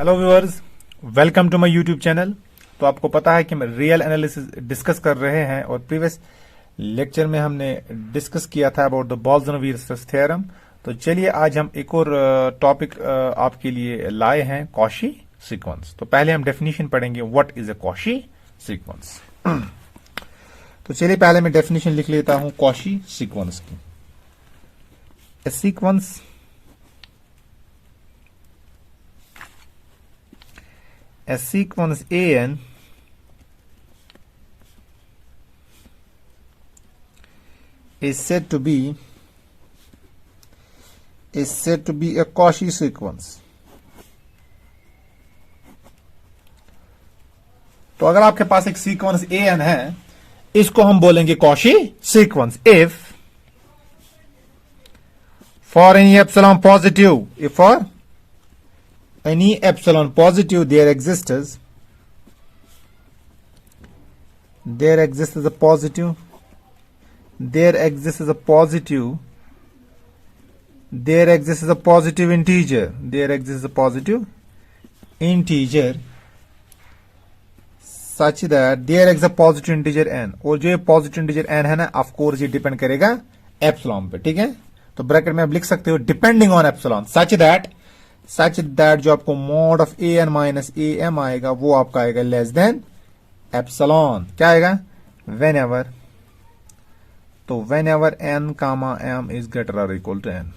Hello viewers, welcome to my YouTube channel. तो आपको पता है कि हम रियल एनालिसिस डिस्कस कर रहे हैं और प्रीवियस लेक्चर में हमने डिस्कस किया था अबाउट द बोल्जन-वीरस्ट्रैस थ्योरम। तो चलिए आज हम एक और टॉपिक आपके लिए लाए हैं, कॉशी सीक्वेंस। तो पहले हम डेफिनेशन पढ़ेंगे, what is a Cauchy sequence. तो चलिए पहले मैं डेफिनेशन लिख लेता हूं कॉशी सीक्वेंस की। ए sequence a sequence an is said to be a Cauchy sequence। तो अगर आपके पास एक सीक्वेंस an है, इसको हम बोलेंगे Cauchy sequence if for any epsilon positive, if for any epsilon positive there exists a positive integer such that there exists a positive integer n। और जो ये पॉजिटिव इंटीजर n है ना, ऑफ कोर्स ये डिपेंड करेगा epsilon पे, ठीक है। तो ब्रैकेट में आप लिख सकते हो depending on epsilon such that जो आपको mod of a n minus a m आएगा वो आपका आएगा लेस देन एप्सिलॉन। क्या आएगा? Whenever n comma m is greater और इक्वल टू एन।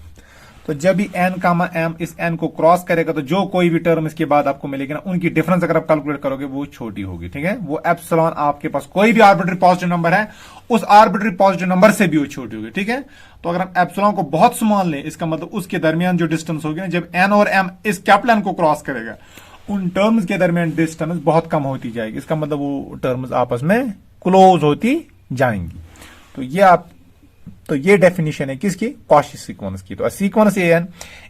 तो जब भी एन कामा एम इस एन को क्रॉस करेगा तो जो कोई भी टर्म इसके बाद आपको मिलेगी ना, उनकी डिफरेंस अगर आप कैलकुलेट करोगे वो छोटी होगी, ठीक है। वो एप्सिलॉन आपके पास कोई भी आर्बिट्री पॉजिटिव नंबर है, उस आर्बिट्री पॉजिटिव नंबर से भी वो छोटी होगी, ठीक है। तो अगर हम एप्सिलॉन को बहुत स्मॉल लें, इसका मतलब उसके दरमियान जो डिस्टेंस होगी ना, जब एन और एम इस कैपिटल एन को क्रॉस करेगा, उन टर्म्स के दरमियान डिस्टेंस बहुत कम होती जाएगी। इसका मतलब वो टर्म्स आपस में क्लोज होती जाएंगी। तो ये डेफिनेशन है किसकी? कॉशी सीक्वेंस की। तो sequence n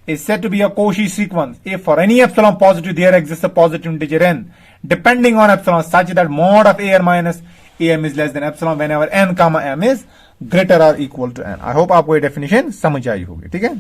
is said to be a Cauchy sequence if for any epsilon positive there exist a positive integer n depending on epsilon such that mod of an minus am is less than epsilon whenever n comma m is greater और equal to n। I hope आपको ये definition समझ आई होगी, ठीक है।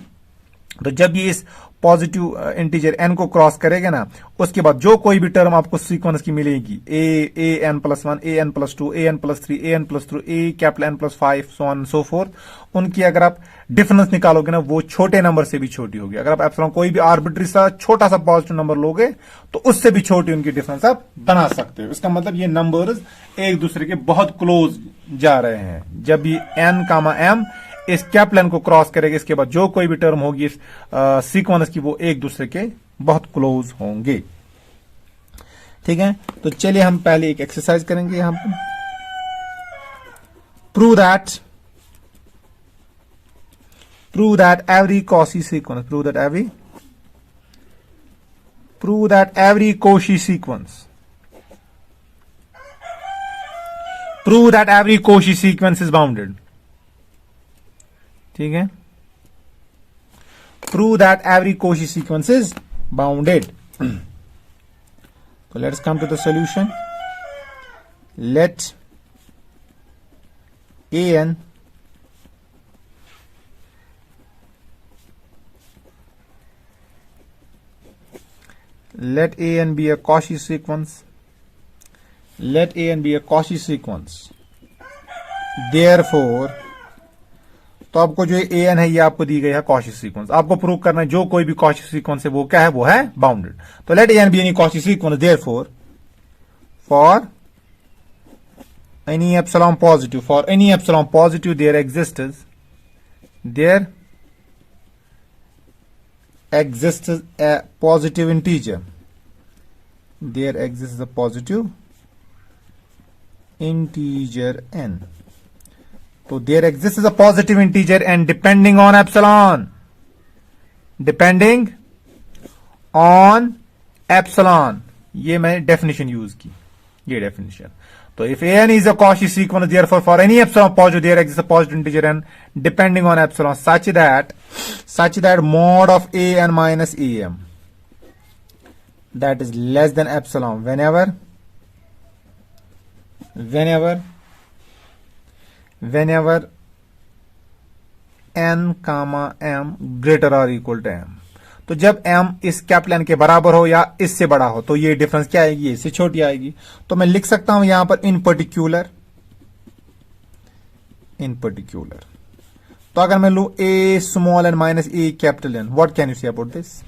तो जब ये इस पॉजिटिव इंटीजर n को क्रॉस करेगा ना, उसके बाद जो कोई भी टर्म आपको सीक्वेंस की मिलेगी, a n plus one, a n plus two, a n plus three, a n plus two, a capital n plus five, so on so forth, उनकी अगर आप डिफरेंस निकालोगे ना, वो छोटे नंबर से भी छोटी होगी। अगर आप एप्सिलॉन कोई भी आर्बिट्री सा छोटा सा पॉजिटिव नंबर लोगे तो उससे भी छोटी उनकी डिफरेंस आप बना सकते हो। इसका मतलब ये नंबर्स एक दूसरे के बहुत क्लोज जा रहे हैं। जब भी एन कामा एम इस कैपिटल एन को क्रॉस करेगा, इसके बाद जो कोई भी टर्म होगी इस सीक्वेंस की, वो एक दूसरे के बहुत क्लोज होंगे, ठीक है। तो चलिए हम पहले एक एक्सरसाइज करेंगे यहां पर। Prove that every Cauchy sequence is bounded, ठीक है। Prove that every Cauchy sequence is bounded। So let's come to the solution। Let an be a Cauchy sequence। Therefore, तो आपको जो ए एन है ये आपको दी गई है कॉशी सीक्वेंस। आपको प्रूव करना है जो कोई भी कॉशी सीक्वेंस है वो क्या है? वो है बाउंडेड। तो let a n be any Cauchy sequence therefore for any epsilon positive there exists a positive integer n। तो there exists a positive integer n depending on epsilon, ये मैं डेफिनेशन यूज की, ये डेफिनेशन। तो if an is a Cauchy sequence therefore for any epsilon positive there exists a positive integer n depending on epsilon such that mod of an minus am that is less than epsilon whenever n comma m greater or equal to m। तो जब m इस capital N के बराबर हो या इससे बड़ा हो तो ये डिफरेंस क्या आएगी, इससे छोटी आएगी। तो मैं लिख सकता हूं यहां पर इन पर्टिकुलर, तो अगर मैं लू a small n minus a capital N, what can you say about this.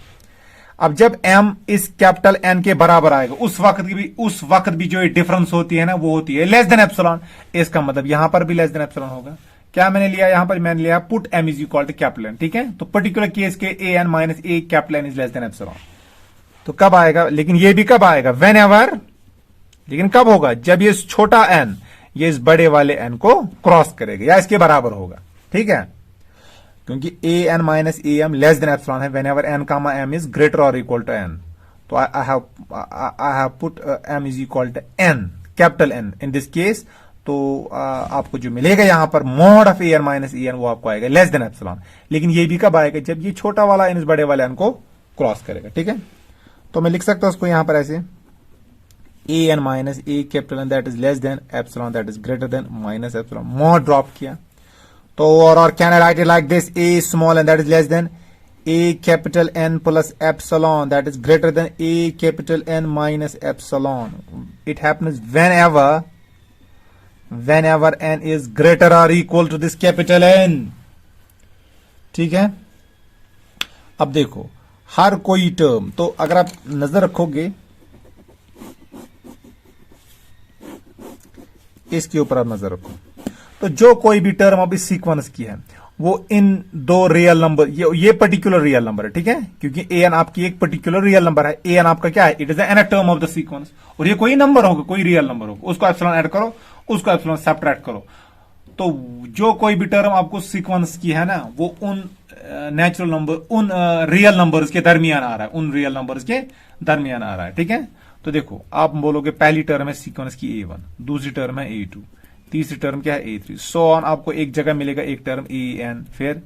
अब जब m इस कैपिटल एन के बराबर आएगा उस वक्त भी जो ये डिफरेंस होती है ना वो होती है लेस देन एप्सिलॉन। इसका मतलब यहां पर भी लेस देन एप्सिलॉन होगा। क्या मैंने लिया यहां पर, मैंने लिया put m is equal to capital N, ठीक है। तो पर्टिकुलर केस के a n minus a capital N is less than epsilon. तो कब आएगा, लेकिन ये भी कब आएगा, वेन एवर, लेकिन कब होगा, जब ये छोटा n ये इस बड़े वाले n को क्रॉस करेगा या इसके बराबर होगा, ठीक है। क्योंकि a n minus a m less than epsilon है, whenever n comma m is greater और इक्वल टू n। तो I have put m is equal to n capital n in this case. तो आपको जो मिलेगा यहां पर mod of a n minus a n वो आपको आएगा लेस देन एप्सिलॉन। लेकिन ये भी कब आएगा, जब ये छोटा वाला n इस बड़े वाले n को क्रॉस करेगा, ठीक है। तो मैं लिख सकता हूं उसको यहां पर ऐसे a n minus a capital n that is less than epsilon that is greater than minus epsilon, mod drop किया। तो और can I right it like this, a small n that is less then a capital n plus epsilon that is greater than a capital n minus epsilon. It happens whenever n is greater or equal to this capital N, ठीक है। अब देखो हर कोई term, तो अगर आप नजर रखोगे इसके ऊपर, आप नजर रखो तो जो कोई भी टर्म अब इस सीक्वेंस की है वो इन दो रियल नंबर, ये पर्टिकुलर रियल नंबर है, ठीक है। क्योंकि ए एन आपकी एक पर्टिकुलर रियल नंबर है, ए एन आपका क्या है, it is an term of the sequence. और ये कोई नंबर होगा, कोई रियल नंबर होगा, उसको एप्सिलॉन ऐड करो, उसको एप्सिलॉन सब्ट्रैक्ट करो। तो जो कोई भी टर्म आपको सीक्वेंस की है ना वो उन नेचुरल नंबर, उन रियल नंबर्स के दरमियान आ रहा है, उन रियल नंबर्स के दरमियान आ रहा है, ठीक है। तो देखो आप बोलोगे पहली टर्म है सीक्वेंस की a1, दूसरी टर्म है a2, तीसरी टर्म क्या है a3, सो ऑन। आपको एक जगह मिलेगा एक टर्म an, फिर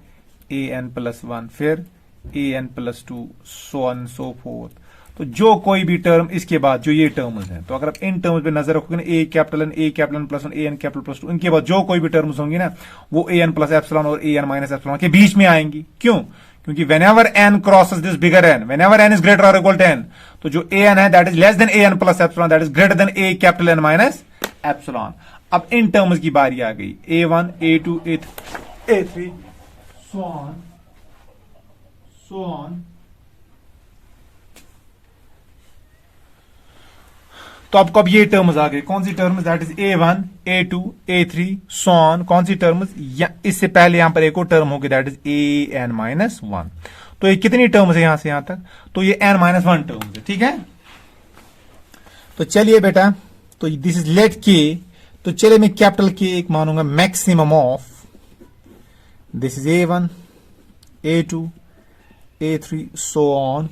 an+1, फिर an+2, so on so fourth. तो जो कोई भी टर्म इसके बाद जो ये टर्म्स हैं, तो अगर आप इन टर्म्स पे नजर रखोगे ना, a capital n plus one, an capital plus 2, इनके बाद जो कोई भी टर्म्स होंगी ना वो an प्लस एप्सिलॉन और an माइनस एप्सिलॉन के बीच में आएंगी। क्यों, क्योंकि whenever n crosses this bigger n, whenever n is greater or equal to n, तो जो an है that is less than an plus epsilon, that is greater than a capital N minus epsilon। अब in terms की बारी आ गई, a1, a2, a3, so on। तो आपको अब ये टर्म्स आ गए, कौन सी terms, that is a1, a2, a3, so on। कौन सी टर्म्स, इससे पहले यहां पर एक और टर्म होगी दैट इज an माइनस 1। तो ये कितनी टर्म्स है यहां से यहां तक, तो ये n माइनस 1 टर्म्स है, ठीक है। तो चलिए बेटा, तो दिस इज लेट के, तो चलिए मैं कैपिटल के एक मानूंगा maximum of, this is a1, a2, a3, so on,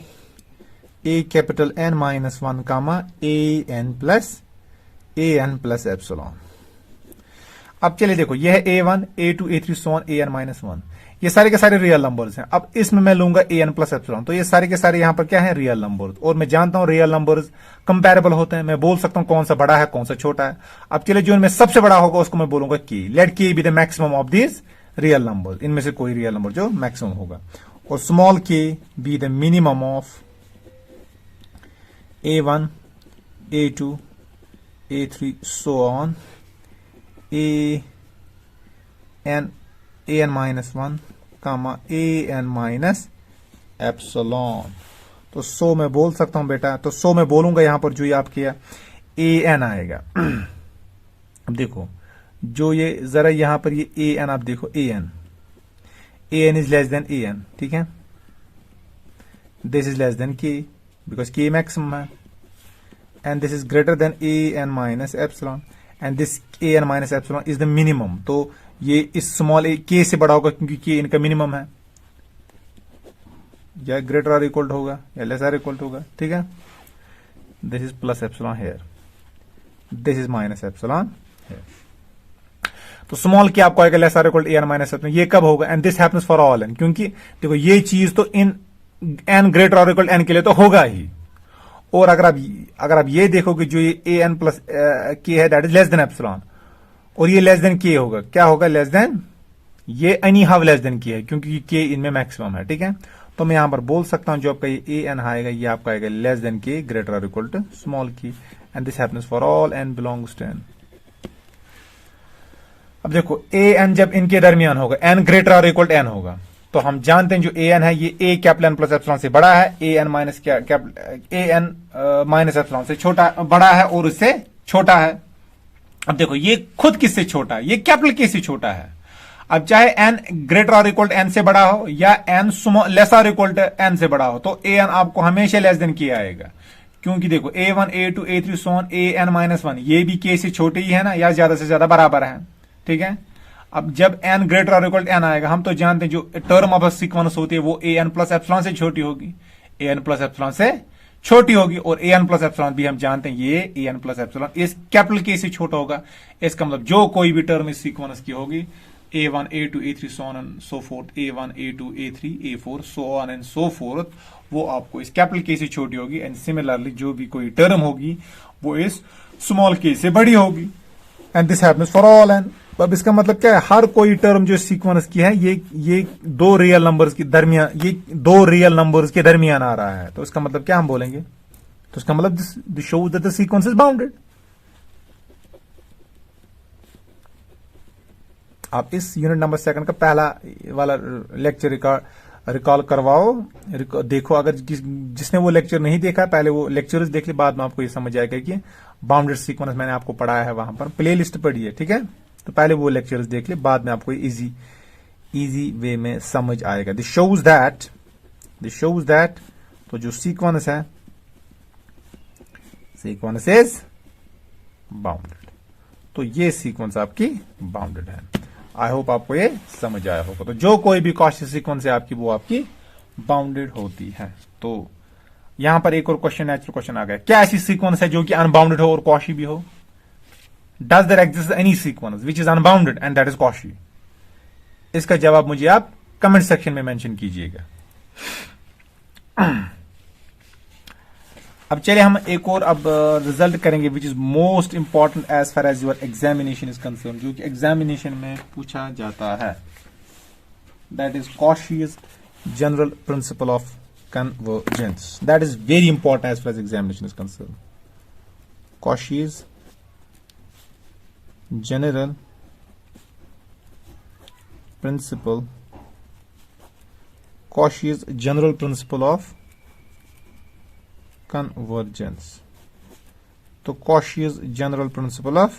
a capital N minus 1 comma an plus epsilon. अब चलिए देखो यह है a1, a2, a3, so on, an minus 1, ये सारे के सारे रियल नंबर्स हैं। अब इसमें मैं लूंगा an प्लस एप्सिलॉन, तो ये सारे के सारे यहां पर क्या है, रियल नंबर्स। और मैं जानता हूं रियल नंबर्स कंपैरेबल होते हैं, मैं बोल सकता हूं कौन सा बड़ा है कौन सा छोटा है। अब चलिए जो इनमें सबसे बड़ा होगा उसको मैं बोलूंगा k, let k be the maximum of this real number, इनमें से कोई रियल नंबर जो मैक्सिमम होगा। और small k be the minimum of a1, a2, a3, so on, an minus 1 comma an minus epsilon. तो सो मैं बोल सकता हूं बेटा, तो सो मैं बोलूंगा यहां पर जो ये आपके an आएगा। अब देखो जो ये जरा यहां पर ये an, आप देखो an is less then an, ठीक है। This is less then k because k maximum है, and this is greater than an minus epsilon, and this an minus epsilon is the minimum। तो ये इस स्मॉल k से बड़ा होगा क्योंकि k इनका मिनिमम है, या ग्रेटर और इक्वल होगा या लेस और इक्वल होगा, ठीक है। This is plus epsilon here, this is minus epsilon here. तो स्मॉल k आपको आएगा लेस और इक्वल an माइनस एप्सिलॉन। ये कब होगा, and this happens for all n, क्योंकि देखो ये चीज तो इन n ग्रेटर और इक्वल n के लिए तो होगा ही। और अगर आप ये देखोगे जो ये an प्लस k है that is less than epsilon, और ये लेस देन k होगा, क्या होगा, लेस देन, ये any how less than k है क्योंकि k इनमें मैक्सिमम है, ठीक है। तो मैं यहां पर बोल सकता हूं जो आपका ये ए एन आएगा ये आपका आएगा लेस देन के ग्रेटर और equal to small k, and this happens for all n belongs to N. अब देखो ए एन जब इनके दरमियान होगा, एन ग्रेटर और इक्वल टू एन होगा, तो हम जानते हैं जो ए एन है ये ए कैपिटल एन प्लस एप्सिलॉन से बड़ा है, ए एन माइनस ए एन माइनस एप्सिलॉन से छोटा बड़ा है और उससे छोटा है। अब देखो ये खुद किससे छोटा है, ये कैपिटल के से छोटा है। अब चाहे एन ग्रेटर और इक्वल टू एन से बड़ा हो या एन लेस और इक्वल टू एन से बड़ा हो, तो ए एन आपको हमेशा लेस देन के आएगा, क्योंकि देखो A1 A2 A3 Son AN minus 1 ये भी के से छोटे ही है ना, या ज्यादा से ज्यादा बराबर है, ठीक है। अब जब n ग्रेटर और इक्वल टू n आएगा, हम तो जानते हैं जो टर्म ऑफ सीक्वेंस होती है वो AN प्लस एप्सिलॉन से छोटी होगी, AN प्लस एप्सिलॉन से छोटी होगी, और AN प्लस एप्सिलॉन भी हम जानते हैं ये AN प्लस एप्सिलॉन इस कैपिटल के से छोटा होगा। इसका मतलब जो कोई भी टर्म इस सीक्वेंस की होगी A1 A2 A3 so on and so forth, A1 A2 A3 A4 so on and so forth, वो आपको इस कैपिटल के से छोटी होगी, एंड सिमिलरली जो भी कोई टर्म होगी वो इस स्मॉल के से बड़ी होगी, and this happens for all n. अब इसका मतलब क्या है, हर कोई टर्म जो सीक्वेंस की है ये दो रियल नंबर्स के दरमियान, ये दो रियल नंबर्स के दरमियान आ रहा है, तो इसका मतलब क्या हम बोलेंगे, तो इसका मतलब this shows that the sequence is bounded. आप इस यूनिट नंबर सेकंड का पहला वाला लेक्चर रिकॉल करवाओ, देखो, अगर जिसने वो लेक्चर नहीं देखा पहले वो लेक्चर्स देख ले, बाद में आपको ये समझ आएगा कि बाउंडेड सीक्वेंस मैंने आपको पढ़ाया है, वहां पर प्ले लिस्ट पढ़ी है, ठीक है। तो पहले वो लेक्चर्स देख ले, बाद में आपको इजी वे में समझ आएगा। दिस शोज दैट तो जो सीक्वेंस है, सीक्वेंस इज बाउंडेड, तो ये सीक्वेंस आपकी बाउंडेड है। आई होप आपको ये समझ आया होगा। तो जो कोई भी कॉशी सीक्वेंस है आपकी वो आपकी बाउंडेड होती है। तो यहां पर एक और क्वेश्चन, नेचुरल क्वेश्चन आ गया, क्या ऐसी सीक्वेंस है जो कि अनबाउंडेड हो और कॉशी भी हो? Does there exist any sequence which is unbounded and that is Cauchy? इसका जवाब मुझे आप कमेंट सेक्शन में मेंशन कीजिएगा। अब चलिए हम एक और अब रिजल्ट करेंगे which is most important as far as your examination is concern, जो कि एग्जामिनेशन में पूछा जाता है, that is Cauchy's general principle of convergence. That is very important as far as examination is concern. Cauchy's general principle, Cauchy's general principle of convergence। तो Cauchy's general principle of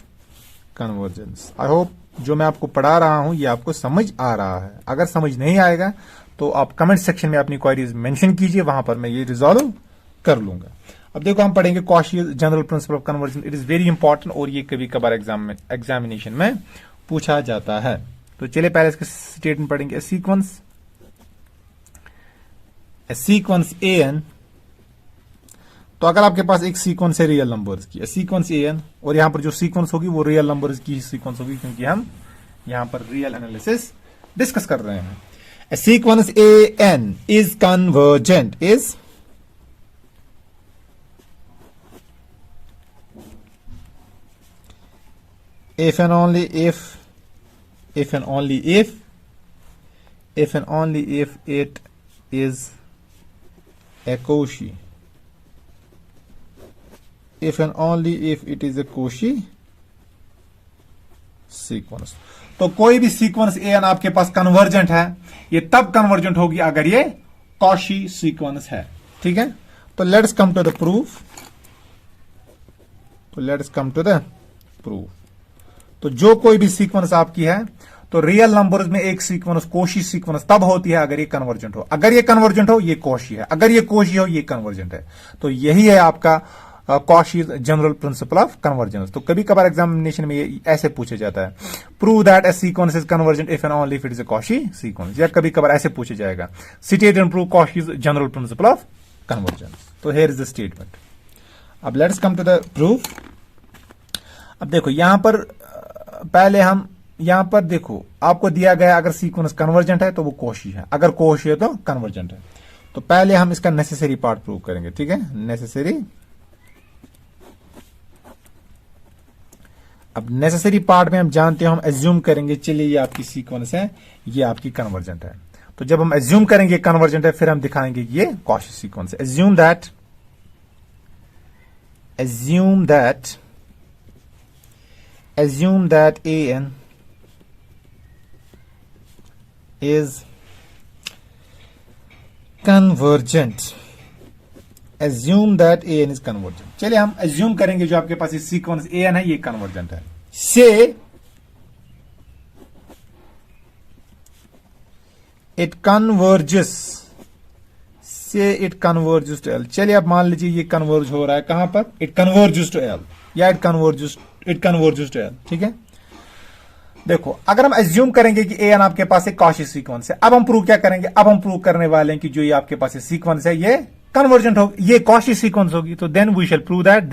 convergence, I hope जो मैं आपको पढ़ा रहा हूं ये आपको समझ आ रहा है। अगर समझ नहीं आएगा तो आप कमेंट सेक्शन में अपनी क्वेरीज मेंशन कीजिए, वहां पर मैं ये रिजॉल्व कर लूंगा। अब देखो हम पढ़ेंगे Cauchy's general principle of convergence. It is very important और ये कभी कभार एग्जामिनेशन में पूछा जाता है। तो चलिए पहले इसके स्टेटमेंट पढ़ेंगे। सीक्वेंस AN, तो अगर आपके पास एक सीक्वेंस है रियल नंबर्स की, सीक्वेंस AN, और यहां पर जो सीक्वेंस होगी वो रियल नंबर्स की सीक्वेंस होगी, क्योंकि हम यहां पर रियल एनालिसिस डिस्कस कर रहे हैं। A sequence AN is convergent is if and only if it is a Cauchy, if and only if it is a Cauchy sequence। तो कोई भी सीक्वेंस AN आपके पास कन्वर्जेंट है, ये तब कन्वर्जेंट होगी अगर ये Cauchy सीक्वेंस है, ठीक है। तो let's come to the proof. तो जो कोई भी सीक्वेंस आपकी है, तो रियल नंबर्स में एक सीक्वेंस Cauchy सीक्वेंस तब होती है अगर ये कन्वर्जेंट हो। अगर ये कन्वर्जेंट हो ये Cauchy है, अगर ये Cauchy हो ये कन्वर्जेंट है। तो यही है आपका Cauchy's general principle of convergence. तो कभी कभार एग्जामिनेशन में ये ऐसे पूछा जाता है, prove that a sequence is convergent if and only if it is a Cauchy sequence, या कभी कभार ऐसे पूछा जाएगा, state and prove Cauchy's general principle of convergence. तो हियर इज द स्टेटमेंट। अब let's come to the proof. अब देखो यहां पर पहले हम यहां पर देखो आपको दिया गया अगर सीक्वेंस कन्वर्जेंट है तो वो Cauchy है, अगर Cauchy है तो कन्वर्जेंट है। तो पहले हम इसका नेसेसरी पार्ट प्रूव करेंगे, ठीक है, नेसेसरी। अब नेसेसरी पार्ट में हम जानते हैं, हम एज्यूम करेंगे चलिए ये आपकी सीक्वेंस है, ये आपकी कन्वर्जेंट है। तो जब हम एज्यूम करेंगे कन्वर्जेंट है, फिर हम दिखाएंगे कि ये कॉशी सीक्वेंस है। Assume that a n is convergent. Assume that a n is convergent. चलिए हम एज्यूम करेंगे जो आपके पास ये सीक्वेंस ए एन है ये कन्वर्जेंट है। से इट कन्वर्जेस टू एल। चलिए अब मान लीजिए ये कन्वर्ज हो रहा है कहां पर, इट कन्वर्जेस टू एल या इट कन्वर्जेस टू एल। ठीक है, देखो अगर हम एज्यूम करेंगे कि ए एन आपके पास एक कॉशी सीक्वेंस है, अब हम प्रूव क्या करेंगे, अब हम प्रूव करने वाले हैं कि जो ये आपके पास सीक्वेंस है ये कन्वर्जेंट होगी, ये कॉशी सीक्वेंस होगी। तो then we shall prove that,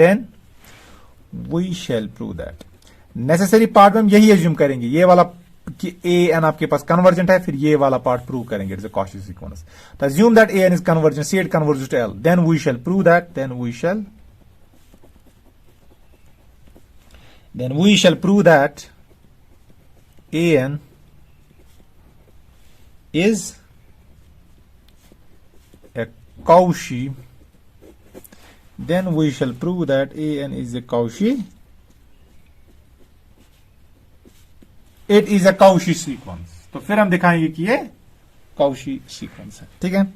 necessary part में हम यही एज्यूम करेंगे, ये वाला कि ए एन आपके पास कन्वर्जेंट है, फिर ये वाला पार्ट प्रूव करेंगे इट्स अ कॉशी सीक्वेंस। तो assume that a n is convergent, say it converges to l, then we shall prove that a n is a Cauchy, then we shall prove that an is a Cauchy. It is a Cauchy sequence. तो फिर हम दिखाएंगे कि ये Cauchy sequence है। ठीक है,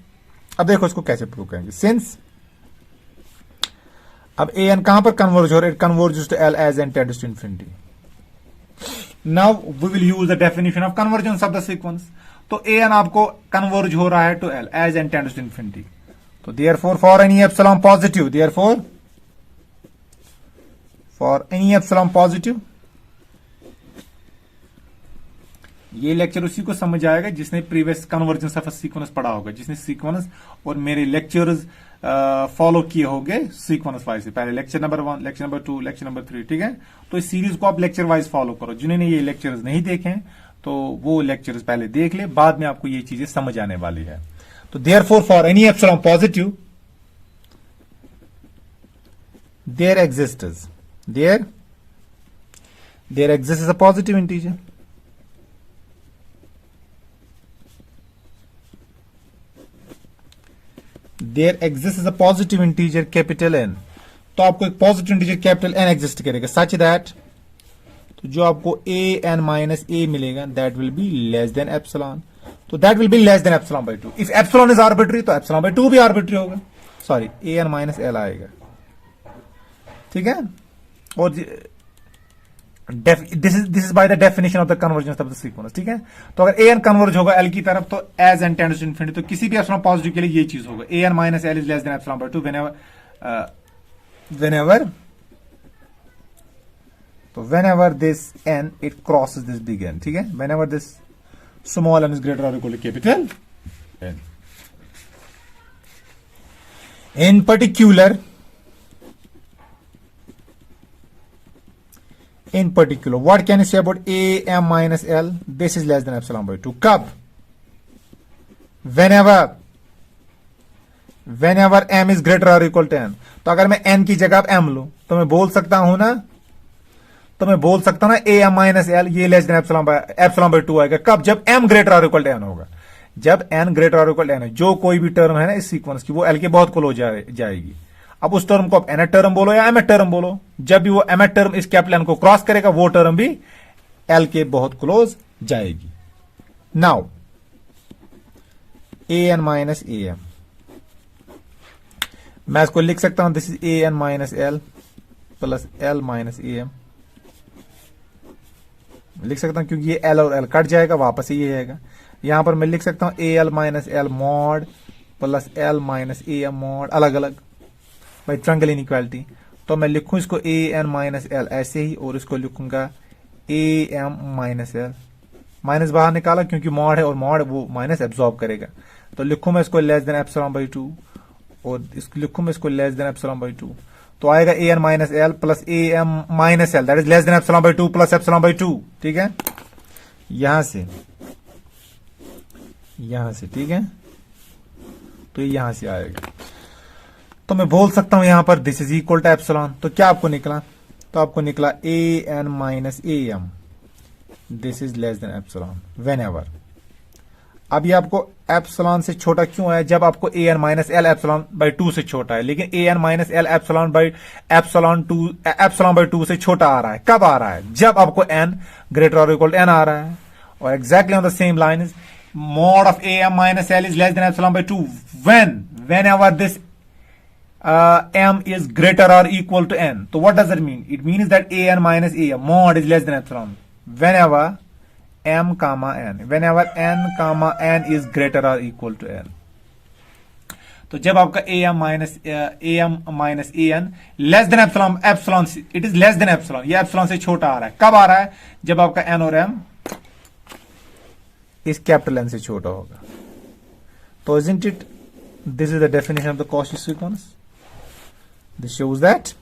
अब देखो इसको कैसे प्रूव करेंगे। सिंस अब an कहां पर कन्वर्ज हो रहा है, it converges to l as n tends to infinity. Now we will use the definition of convergence of the sequence. तो ए एन आपको कन्वर्ज हो रहा है to L as n tends to infinity. तो therefore for any epsilon positive, ये lecture उसी को समझ आएगा जिसने प्रीवियस कन्वर्जेंस ऑफ सीक्वेंस पढ़ा होगा, जिसने सीक्वेंस और मेरे लेक्चर्स फॉलो किए होंगे सीक्वेंस वाइज से, पहले lecture number 1, lecture number 2, lecture number 3। ठीक है, तो इस सीरीज को आप लेक्चर वाइज फॉलो करो। जिन्होंने ये लेक्चर्स नहीं देखे तो वो लेक्चर्स पहले देख ले, बाद में आपको ये चीजें समझ आने वाली है। तो therefore for any epsilon positive there exists a positive integer. There exists a positive integer capital N. तो आपको एक positive integer capital N exist करेगा सच दैट, तो जो आपको ए एन माइनस ए मिलेगा that will be less than epsilon. तो that will be less than epsilon by 2। If epsilon is arbitrary तो एप्सिलॉन बाई 2 भी आर्बिट्री होगा, sorry a n minus L आएगा। ठीक है, और this is by the definition of the convergence of the sequence. ठीक है, तो अगर ए एन कन्वर्ज होगा एल की तरफ तो as n tends to infinity, तो किसी भी एप्सिलॉन पॉजिटिव के लिए ये चीज होगा, a n minus L is less than epsilon by 2 whenever this n it crosses this big N. ठीक है, whenever this small n is greater or equal to capital N. In particular, what can you say about a m minus l? This is less than epsilon by 2. कब? Whenever m is greater or equal to n. तो अगर मैं n की जगह m लूं तो मैं बोल सकता हूं ना ए एम माइनस एल ये लेस देन एप्सिलॉन बाय 2 आएगा। कब? जब m ग्रेटर और इक्वल टू n होगा। जब n ग्रेटर और इक्वल टू n है, जो कोई भी टर्म है ना इस सीक्वेंस की वो l के बहुत क्लोज जाएगी। अब उस टर्म को आप nth टर्म बोलो या mth टर्म बोलो, जब भी वो mth टर्म इस कैपिटल n को क्रॉस करेगा वो टर्म भी l के बहुत क्लोज जाएगी। Now a n minus a m, मैं इसको लिख सकता हूं this is a n minus L plus l minus a m लिख सकता हूं, क्योंकि ये एल और एल कट जाएगा वापस ही ये आएगा। यहां पर मैं लिख सकता हूं a l minus l mod plus l minus a m mod, अलग अलग बाई ट्रायंगल इनइक्वालिटी। तो मैं लिखूं इसको ए एन माइनस एल ऐसे ही, और इसको लिखूंगा a m minus l, minus बाहर निकाला क्योंकि मॉड है और मॉड वो माइनस एब्सॉर्ब करेगा। तो लिखूं मैं इसको लेस देन एप्सिलॉन बाई 2 और इसको लिखूं मैं इसको लेस देन एप्सिलॉन बाई 2, तो आएगा a n minus L plus a m minus L that is less than epsilon by 2 plus epsilon by 2। ठीक है, यहां से ठीक है, तो यहां से आएगा। तो मैं बोल सकता हूं यहां पर this is equal to epsilon. तो क्या आपको निकला? तो आपको निकला a n minus a m this is less than epsilon whenever. अब ये आपको एप्सिलॉन से छोटा क्यों है? जब आपको a n minus L epsilon by 2 से छोटा है, लेकिन a n minus L epsilon by 2 से छोटा आ रहा है। कब आ रहा है? जब आपको एन ग्रेटर और इक्वल टू एन आ रहा है। और exactly on the same line is mod of am minus l is less than epsilon by 2 whenever this m is greater or equal to n. So what does that mean? It means that an minus am mod is less than epsilon whenever m comma n, whenever n comma n is greater or equal to n. तो जब आपका am minus an less than epsilon it is less than epsilon, ये epsilon से छोटा आ रहा है। कब आ रहा है? जब आपका n और m इस कैपिटल एन से छोटा होगा। तो isn't it this is the definition of the Cauchy sequence? This shows that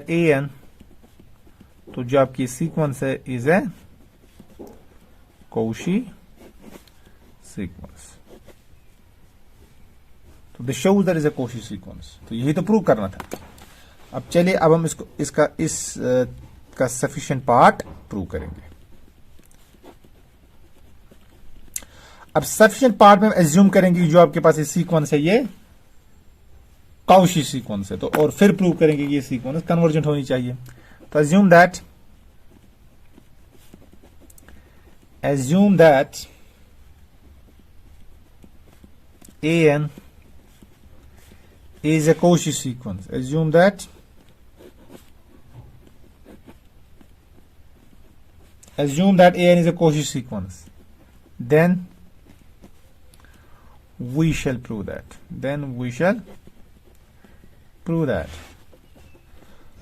an, तो जो आपकी सीक्वेंस है इज ए Cauchy सीक्वेंस। तो this shows that is a Cauchy sequence. तो यही तो प्रूव करना था। अब चलिए अब हम इसका सफिशिएंट पार्ट प्रूव करेंगे। अब सफिशिएंट पार्ट में एज्यूम करेंगे जो आपके पास ये सीक्वेंस है ये Cauchy सीक्वेंस है। तो और फिर प्रूव करेंगे कि ये सीक्वेंस कन्वर्जेंट होनी चाहिए। तो assume that an is a Cauchy sequence. Assume that an is a Cauchy sequence. Then we shall prove that.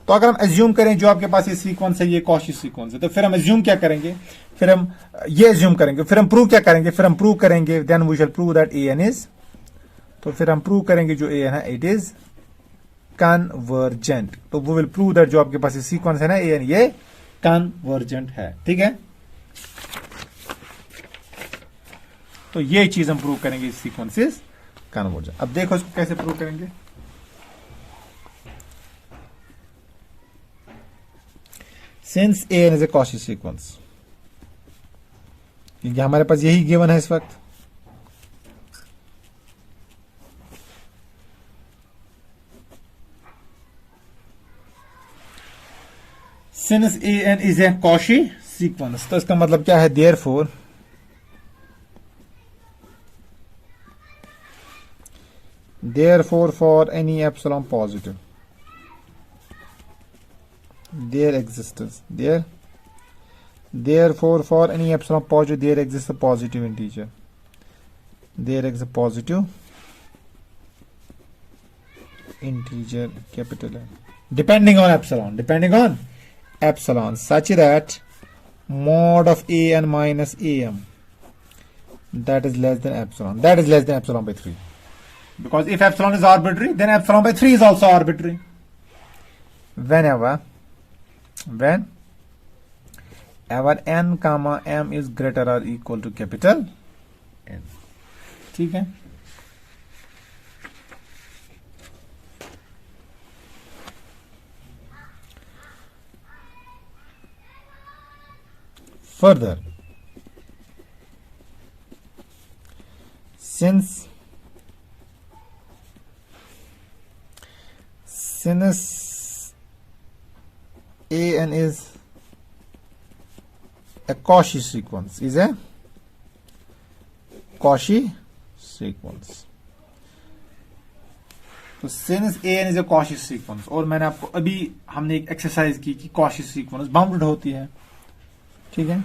तो अगर हम एज्यूम करें जो आपके पास ये सीक्वेंस है ये Cauchy सीक्वेंस है, तो फिर हम एज्यूम क्या करेंगे? फिर हम ये एज्यूम करेंगे, फिर हम प्रूव क्या करेंगे? फिर हम प्रूव करेंगे then we shall prove that an is, तो फिर हम प्रूव करेंगे जो an है इट इज कन्वर्जेंट। तो वो विल प्रूव दैट जो आपके पास ये सीक्वेंस है ना an ये कन्वर्जेंट है। ठीक है, तो ये चीज हम प्रूव करेंगे इस सीक्वेंस इज कन्वर्जेंट। अब देखो इसको कैसे प्रूव करेंगे। Since an is a Cauchy sequence, क्योंकि हमारे पास यही गिवन है इस वक्त, since an is a Cauchy sequence, तो इसका मतलब क्या है? therefore for any epsilon positive therefore for any epsilon positive there exists a positive integer, capital N, depending on epsilon such that mod of an minus am that is less than epsilon by 3, because if epsilon is arbitrary then epsilon by 3 is also arbitrary whenever n comma m is greater or equal to capital N। ठीक है, further since an is a Cauchy sequence, तो since an is a Cauchy sequence, और मैंने आपको अभी हमने एक exercise की कि Cauchy sequence बाउंडेड होती है। ठीक है,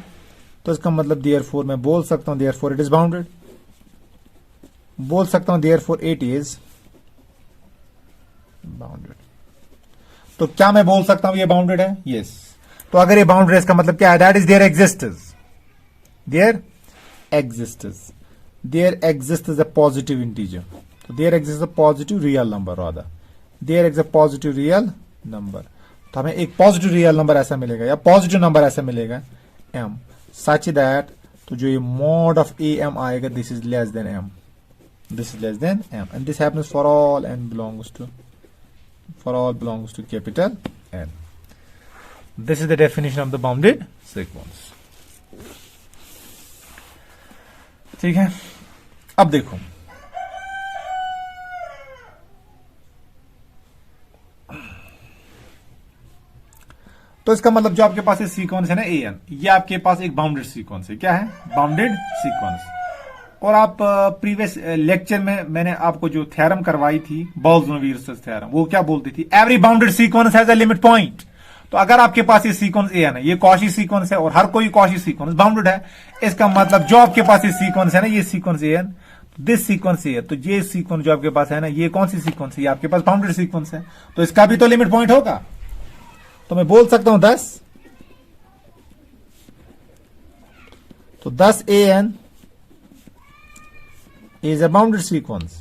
तो इसका मतलब therefore मैं बोल सकता हूं therefore it is bounded, बोल सकता हूं therefore it is bounded। तो क्या मैं बोल सकता हूं ये बाउंडेड है? यस। तो अगर ये बाउंडेड है इसका मतलब क्या है? That is there exists a positive integer, तो there exists a positive real number, rather there exists a positive real number। तो हमें एक पॉजिटिव रियल नंबर ऐसा मिलेगा या पॉजिटिव नंबर ऐसा मिलेगा m such that, तो जो ये mod of am आएगा this is less than m, and this happens for all n belongs to for all belongs to capital N. This is the definition of the bounded sequence. ठीक है, अब देखो तो इसका मतलब जो आपके पास ये सीक्वेंस है ना ए एन, ये आपके पास एक बाउंडेड सीक्वेंस है। क्या है? Bounded sequence. और आप प्रीवियस लेक्चर में मैंने आपको जो थ्योरम करवाई थी, बोल्स-नोवियर्स थ्योरम, वो क्या बोलती थी? Every bounded sequence has a limit point. तो अगर आपके पास ये सीक्वेंस ए एन है, ये कॉची सीक्वेंस है और हर कोई कॉची सीक्वेंस बाउंडेड है, इसका मतलब जो आपके पास ये सीक्वेंस है ना, ये sequence a n, this sequence a है, तो ये सीक्वेंस जो आपके पास है ना, ये कौन सी सीक्वेंस है? ये आपके पास बाउंडेड सीक्वेंस है, तो इसका भी तो लिमिट पॉइंट होगा। तो मैं बोल सकता हूं 10, तो 10 ए n is a bounded sequence.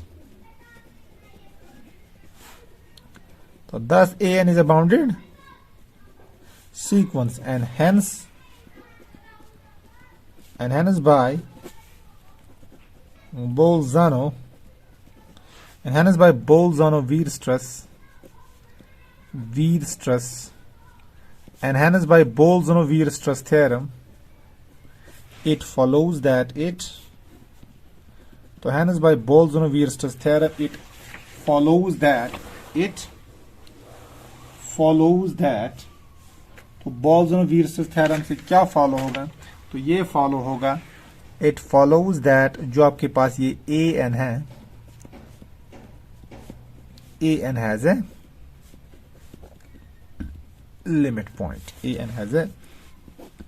So thus an is a bounded sequence and hence by Bolzano Weierstrass and hence by Bolzano-Weierstrass theorem it follows that तो hence by Bolzano-Weierstrass theorem it follows that तो Bolzano-Weierstrass theorem से क्या follow होगा? तो ये follow होगा, it follows that जो आपके पास ये an है, an has a limit point, an has a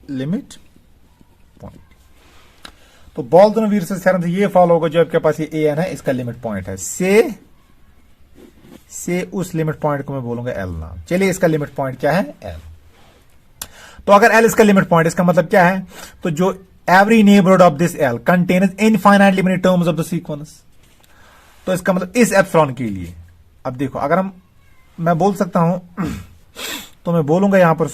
limit point। तो बोल्ज़नो-वीयर्स्ट्रास थ्योरम से ये फॉलो होगा जो आपके पास ये ए एन है, इसका लिमिट पॉइंट है, से उस लिमिट पॉइंट को मैं बोलूंगा एल नाम। चलिए, इसका लिमिट पॉइंट क्या है? एल। तो अगर एल इसका लिमिट पॉइंट, इसका मतलब क्या है? तो जो every neighbourhood of this L contains infinitely many terms of the sequence, तो इसका मतलब इस एप्सिलॉन के लिए, अब देखो अगर मैं बोल सकता हूं तो मैं बोलूंगा यहां पर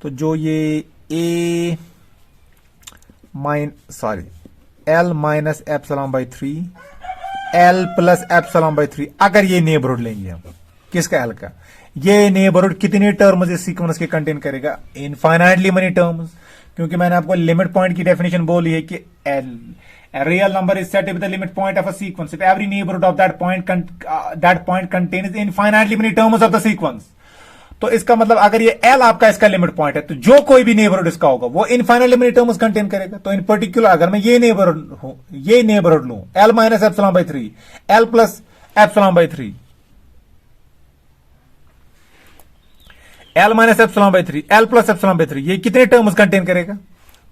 तो जो ये L minus epsilon by 3 L plus epsilon by 3, अगर ये नेबरहुड लेंगे हम, किसका? L का। ये नेबरहुड कितने टर्म्स इस सीक्वेंस के कंटेन करेगा? इनफाइनाइटली मेनी टर्म्स, क्योंकि मैंने आपको लिमिट पॉइंट की डेफिनेशन बोली है कि a real number is set with the limit point of a sequence if every neighborhood of that point contains infinitely many terms of the sequence। तो इसका मतलब अगर ये L आपका इसका लिमिट पॉइंट है, तो जो कोई भी नेबरहुड इसका होगा वो इनफाइनाइटली मेनी टर्म्स कंटेन करेगा। तो इन पर्टिकुलर अगर मैं ये नेबरहुड लूं L minus epsilon by 3 L plus epsilon by 3 L minus epsilon by 3 L plus epsilon by 3, ये कितने टर्म्स कंटेन करेगा?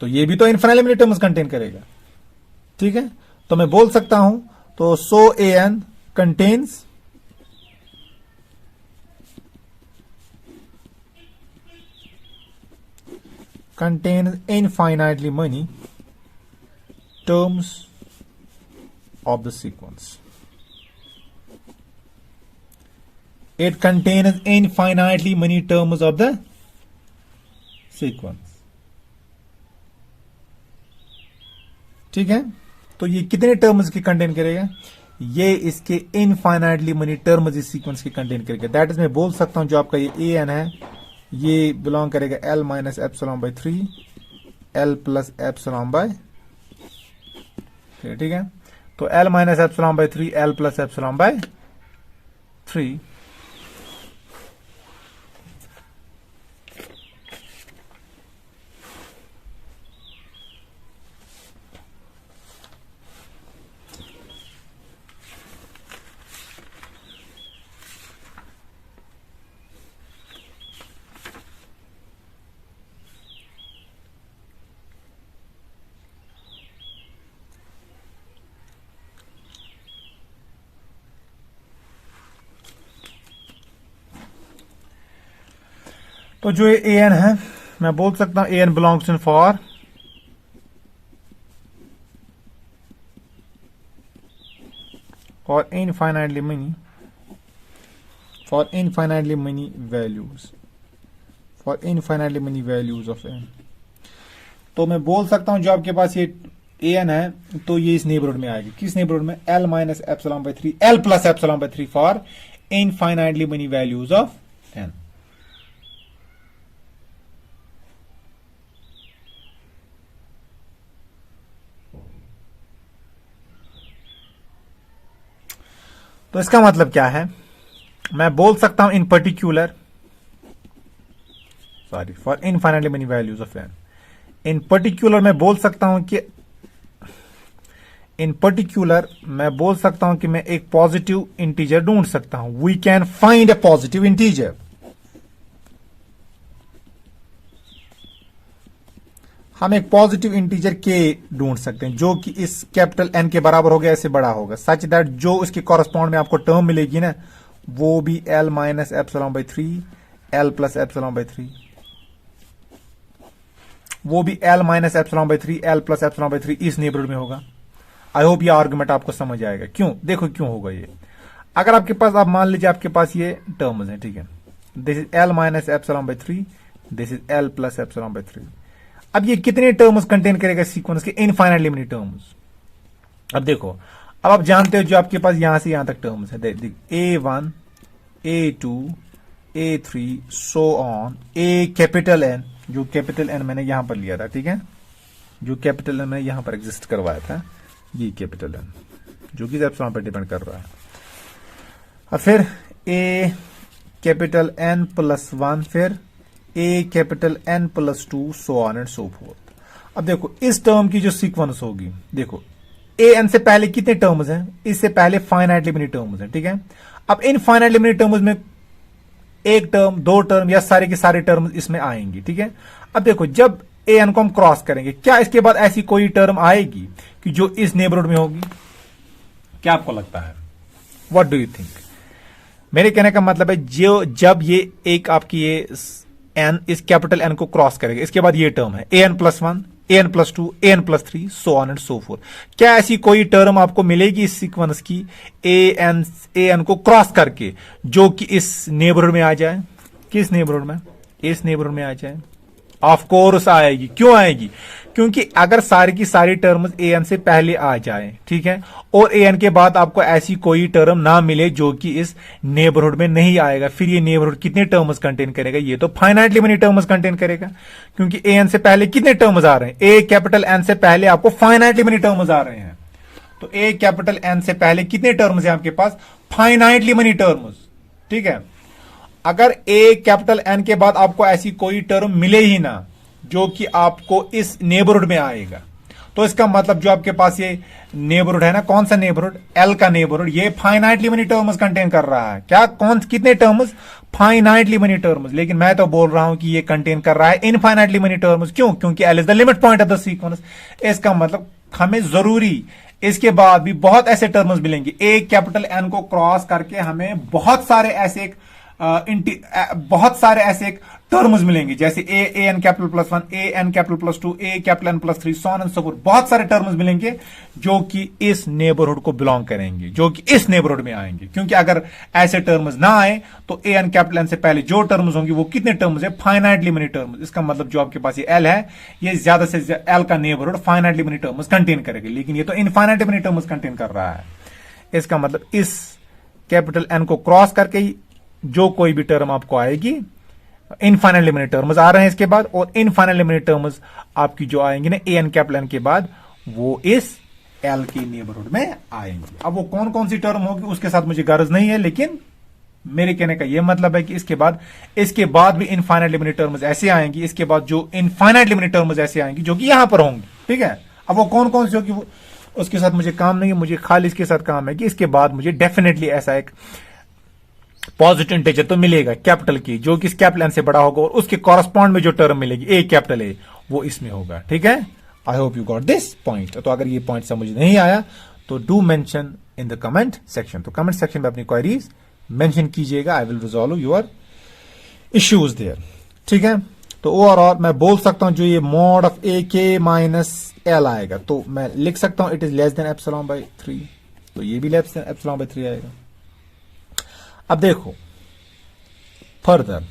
तो ये भी तो इनफाइनाइटली मेनी टर्म्स कंटेन करेगा। ठीक है, तो मैं बोल सकता हूं तो an contains infinitely many terms of the sequence. It contains infinitely many terms of the sequence. ठीक है, तो ये कितने टर्म्स की कंटेन करेगा? ये इसके इनफाइनाइटली मनी टर्म्स इस सीक्वेंस की कंटेन करेगा। दैट इज मैं बोल सकता हूं जो आपका ये ए एन है, ये बिलोंग करेगा L minus epsilon by 3 L plus epsilon by, ठीक है, तो L minus epsilon by 3 L plus epsilon by 3। तो जो ए एन है, मैं बोल सकता हूं a n belongs in for infinitely many values of n. तो मैं बोल सकता हूं जो आपके पास ये ए एन है, तो ये इस नेबरहुड में आएगी। किस नेबरहुड में? L minus epsilon by 3 L plus epsilon by 3 for infinitely many values of n. तो इसका मतलब क्या है, मैं बोल सकता हूं इन particular, sorry, for infinitely many values of n, in particular मैं बोल सकता हूं कि मैं एक पॉजिटिव इंटीजर ढूंढ सकता हूं. We can find a positive integer. हम एक पॉजिटिव इंटीजर k ढूंढ सकते हैं जो कि इस कैपिटल N के बराबर होगा, ऐसे बड़ा होगा, सच दैट जो उसके कॉरस्पॉन्ड में आपको टर्म मिलेगी ना, वो भी L minus epsilon by 3, L plus epsilon by 3, वो भी L minus epsilon by 3, L plus epsilon by 3 इस नेबरहुड में होगा. आई होप ये आर्गुमेंट आपको समझ आएगा. क्यों, देखो क्यों होगा ये. अगर आपके पास, आप मान लीजिए आपके पास ये टर्म्स हैं, ठीक है, this is L minus epsilon by 3, this is L plus epsilon by 3. अब ये कितने टर्म्स कंटेन करेगा सीक्वेंस के? Infinitely many terms. अब देखो, अब आप जानते हो जो आपके पास यहां से यहां तक टर्म्स है, A1, A2, A3 so on, A capital N, जो कैपिटल N मैंने यहां पर लिया था, ठीक है, जो कैपिटल N मैंने यहां पर एग्जिस्ट करवाया था, ये कैपिटल N जो कि एप्सिलॉन पर डिपेंड कर रहा है. और फिर A कैपिटल N प्लस 1, फिर A capital N plus 2, so on and so fourth. अब देखो इस टर्म की जो सीक्वेंस होगी, देखो AN से पहले कितने टर्म्स हैं? इससे पहले फाइनाइटली मेनी टर्म्स हैं, ठीक है. अब इन फाइनाइटली मेनी टर्म्स में एक टर्म, दो टर्म या सारे के सारे टर्म्स इसमें आएंगी, ठीक है. अब देखो जब AN को हम क्रॉस करेंगे, क्या इसके बाद ऐसी कोई टर्म आएगी कि जो इस नेबरहुड में होगी? क्या आपको लगता है? What do you think? मेरे कहने का मतलब है जो जब ये एक आपकी ये n इस कैपिटल N को क्रॉस करेगा, इसके बाद ये टर्म है AN plus 1, AN plus 2, AN plus 3, so on and so fourth. क्या ऐसी कोई टर्म आपको मिलेगी इस सीक्वेंस की AN को क्रॉस करके जो कि इस नेबरहुड में आ जाए? किस नेबरहुड में? इस नेबरहुड में आ जाए. ऑफ कोर्स आएगी. क्यों आएगी? क्योंकि अगर सारी की सारी टर्म्स AN से पहले आ जाए, ठीक है, और AN के बाद आपको ऐसी कोई टर्म ना मिले जो कि इस नेबरहुड में नहीं आएगा, फिर ये नेबरहुड कितने टर्म्स कंटेन करेगा? ये तो फाइनाइटली मेनी टर्म्स कंटेन करेगा, क्योंकि AN से पहले कितने टर्म्स आ रहे हैं? A कैपिटल N से पहले आपको फाइनाइटली मेनी टर्म्स आ रहे हैं. तो A कैपिटल N से पहले कितने टर्म्स हैं आपके पास? फाइनाइटली मेनी टर्म्स, ठीक है. अगर A कैपिटल N के बाद आपको ऐसी कोई टर्म मिले ही ना जो कि आपको इस नेबरहुड में आएगा, तो इसका मतलब जो आपके पास ये नेबरहुड है ना, कौन सा नेबरहुड? L का नेबरहुड, ये फाइनाइटली मेनी टर्म्स कंटेन कर रहा है. क्या, कौन, कितने टर्म्स? Finitely many terms. लेकिन मैं तो बोल रहा हूं कि ये कंटेन कर रहा है इनफाइनाइटली मेनी टर्म्स. क्यों? क्योंकि L is the limit point of the sequence. इसका मतलब हमें जरूरी इसके बाद भी बहुत ऐसे टर्म्स मिलेंगे. A कैपिटल N को क्रॉस करके हमें बहुत सारे ऐसे टर्म्स मिलेंगे, जैसे AN capital plus 1, AN capital plus 2, A capital N plus 3, so on and so fourth. बहुत सारे टर्म्स मिलेंगे जो कि इस नेबरहुड को बिलोंग करेंगे, जो कि इस नेबरहुड में आएंगे. क्योंकि अगर ऐसे टर्म्स ना आए तो AN कैपिटल N से पहले जो टर्म्स होंगे वो कितने टर्म्स है? Finitely many terms. इसका मतलब जो आपके पास ये L है, ये ज्यादा से ज्यादा L का neighbourhood finitely many terms contain करेगा, लेकिन ये तो इनफाइनाइटली मेनी टर्म्स कंटेन कर रहा है. इसका मतलब इस कैपिटल N को क्रॉस करके ही जो कोई भी टर्म आपको आएगी, इनफाइनाइटली मेनी टर्म्स आ रहे हैं इसके बाद, और इनफाइनाइटली मेनी टर्म्स आपकी जो आएंगी ना AN कैपिटल N के बाद, वो इस L के नेबरहुड में आएंगी. अब वो कौन कौन सी टर्म होगी उसके साथ मुझे गर्ज नहीं है, लेकिन मेरे कहने का यह मतलब है कि इसके बाद भी इनफाइनाइटली मेनी टर्म्स ऐसे आएंगी, इसके बाद जो इनफाइनाइटली मेनी टर्म्स ऐसे आएंगी जो कि यहां पर होंगी, ठीक है. अब वो कौन कौन सी होगी वो उसके साथ मुझे काम नहीं है, मुझे खाली इसके साथ काम है कि इसके बाद मुझे डेफिनेटली ऐसा एक पॉजिटिव इंटीजर तो मिलेगा कैपिटल की, जो कि इस कैपिटल N से बड़ा होगा, और उसके कॉरस्पॉन्ड में जो टर्म मिलेगी A कैपिटल A, वो इसमें होगा, ठीक है. I hope you got this point. तो अगर ये पॉइंट समझ नहीं आया तो do mention in the comment section. तो कमेंट सेक्शन में अपनी क्वेरीज मेंशन कीजिएगा, I will resolve your issues there, ठीक है. तो ओवरऑल मैं बोल सकता हूं जो ये mod of AK minus L आएगा, तो मैं लिख सकता हूं it is less than epsilon by 3, तो ये भी लेस देन एप्सिलॉन बाई 3 आएगा. अब देखो फर्दर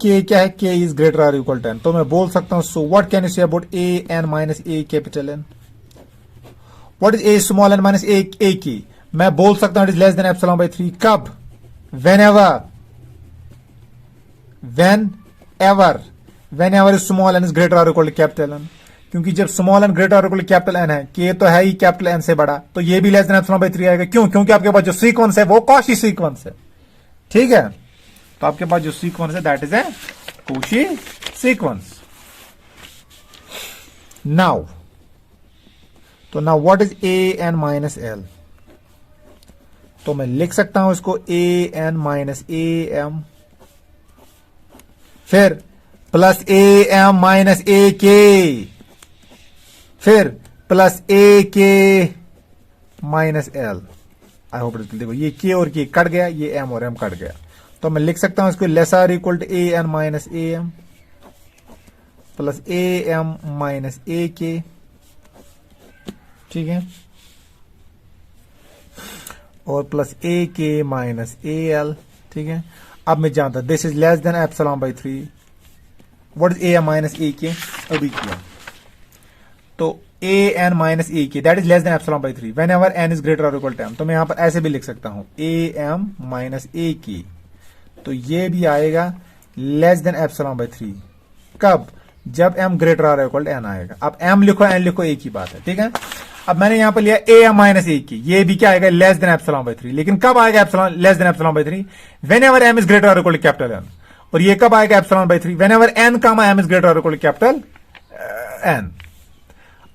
K क्या है? K is greater or equal to 10. तो मैं बोल सकता हूं, so what can you say about AN minus A capital N? What is A small n minus A K? मैं बोल सकता हूं it is less than epsilon by 3 कब? Whenever is small n is greater और equal to capital N, क्योंकि जब small n greater और equal to capital N है, के तो है ही कैपिटल एन से बड़ा, तो ये भी लेस देन एप्सिलॉन बाई 3 आएगा। क्यों? क्योंकि आपके पास जो सीक्वेंस है वो कॉशी सीक्वेंस है, ठीक है। तो आपके पास जो सीक्वेंस है that is a Cauchy sequence. Now what is a n minus l? तो मैं लिख सकता हूं इसको a n minus a m, फिर plus a m minus a k, फिर plus a k minus L. I hope देखो ये के और के कट गया, ये एम और एम कट गया, तो मैं लिख सकता हूं इसको less or equal to a n minus a m plus a m minus a k, ठीक है, और plus a k minus A L, ठीक है। अब मैं जानता this is less than epsilon by 3। What is a m minus a k? अभी किया तो a n minus a k that is less than epsilon by 3 whenever n is greater और equal to m. तो मैं यहां पर ऐसे भी लिख सकता हूं ए एम माइनस ए के, तो ये भी आएगा लेस देन एप्सिलॉन बाई 3 कब? जब एम ग्रेटर और इक्वल टू एन आएगा। अब एम लिखो एन लिखो एक ही बात है, ठीक है। अब मैंने यहां पर लिया ए एम माइनस ए की, ये भी क्या आएगा? Less than epsilon by 3। लेकिन कब आएगा epsilon less than epsilon by 3? Whenever m is greater और इक्वल टू कैपिटल एन। और ये कब आएगा epsilon by 3? Whenever n comma m is greater और इक्वल टू कैपिटल एन।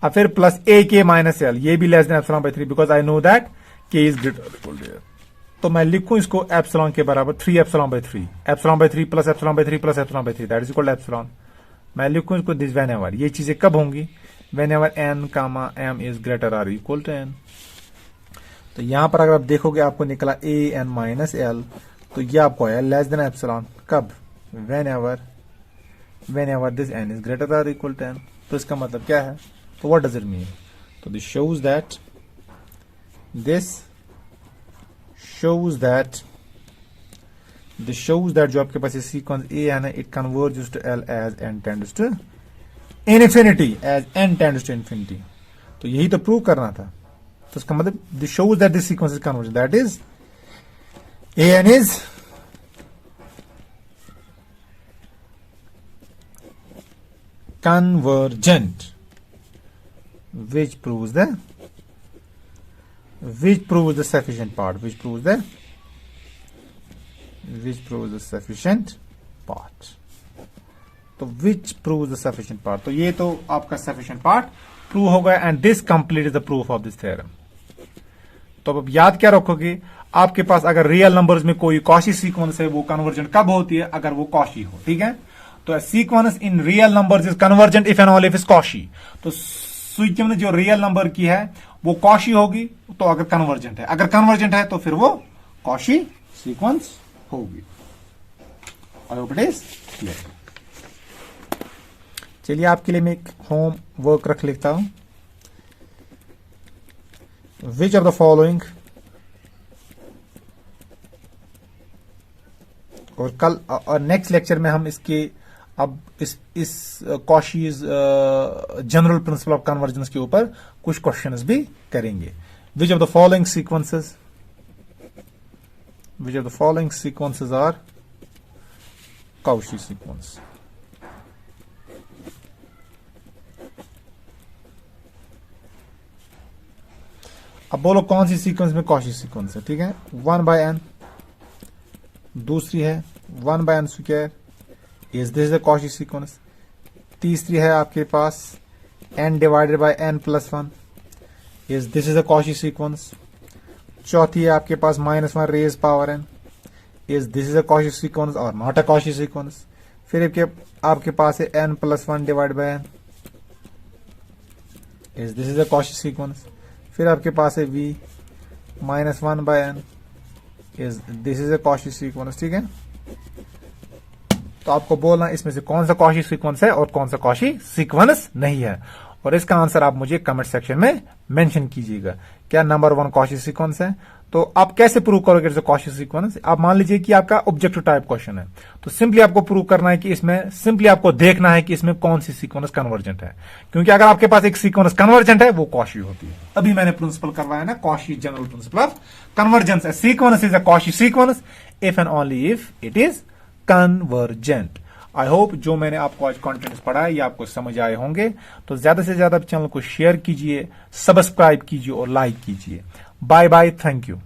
अब फिर plus a k minus l, ये भी less than epsilon by 3 because I know that k is greater और इक्वल टू एल। तो मैं लिखूं इसको एप्सिलॉन के बराबर 3 epsilon by 3, epsilon by 3 plus epsilon by 3 plus epsilon by 3 that is equal to epsilon. मैं लिखूं इसको दिस वेन एवर, ये चीजें कब होंगी? Whenever n comma m is greater or equal to n. तो यहां पर अगर आप देखोगे आपको निकला ए एन माइनस एल, तो ये आपको आया लेस देन एप्सिलॉन कब? Whenever this n is greater or equal to n. तो इसका मतलब क्या है? तो व्हाट डज इट मीन? तो दिस शोज दैट जो आपके पास ये सीक्वेंस ए एन है it converges to L as n tends to infinity, as n tends to infinity. तो यही तो प्रूव करना था। तो इसका मतलब this shows that this sequence is convergent, that is a n is convergent, which proves the sufficient part, which proves the sufficient part। तो which proves the sufficient part, तो ये तो आपका sufficient part प्रूव हो गया and this complete is the proof of this theorem. तो अब याद क्या रखोगे? आपके पास अगर रियल नंबर्स में कोई कॉशी सीक्वेंस है वो कन्वर्जेंट कब होती है? अगर वो कॉशी हो, ठीक है। तो sequence in real numbers is convergent if and only if is Cauchy. तो सीक्वेंस जो रियल नंबर की है वो कॉशी होगी, तो अगर कन्वर्जेंट है, अगर कन्वर्जेंट है तो फिर वो कॉशी सीक्वेंस होगी। I hope it is clear. चलिए आपके लिए मैं एक होम वर्क रख लिखता हूं। विच ऑफ द फॉलोइंग, और कल और नेक्स्ट लेक्चर में हम इसके अब इस Cauchy's general principle of convergence के ऊपर कुछ क्वेश्चंस भी करेंगे। Which of the following sequences are Cauchy sequence. अब बोलो कौन सी सीक्वेंस में कॉशी सीक्वेंस है? ठीक है, 1 बाय एन, दूसरी है 1 by n square, is this the Cauchy sequence. तीसरी है आपके पास n divided by n plus 1, is this is the Cauchy sequence. चौथी है आपके पास -1 raise power n, is this is the Cauchy sequence और नॉट अ कॉशी सीक्वेंस। फिर आपके पास है n plus 1 divided by n, is this is the Cauchy sequence. फिर आपके पास है v -1 by n, is this is a Cauchy sequence. ठीक है, तो आपको बोलना इसमें से कौन सा कॉशी सीक्वेंस है और कौन सा कॉशी सीक्वेंस नहीं है, और इसका आंसर आप मुझे कमेंट सेक्शन में मेंशन कीजिएगा। क्या नंबर 1 कॉशी सीक्वेंस है? तो तो आप कैसे प्रूव करोगे इट्स अ कॉची सीक्वेंस? आप मान लीजिए कि आपका ऑब्जेक्टिव टाइप क्वेश्चन है, तो सिंपली आपको प्रूव करना है कि इसमें सिंपली आपको देखना है कि इसमें कौन सी सीक्वेंस कन्वर्जेंट है, क्योंकि अगर आपके पास एक सीक्वेंस कन्वर्जेंट है वो कॉची होती है। अभी मैंने प्रिंसिपल करवाया ना, Cauchy general principle of convergence. Sequence is a Cauchy sequence if and only if it is convergent. I hope जो मैंने आपको आज कॉन्टेंट्स पढ़ाया ये आपको समझ आए होंगे। तो ज्यादा से ज्यादा चैनल को शेयर कीजिए, सब्सक्राइब कीजिए और लाइक कीजिए। Bye bye, thank you.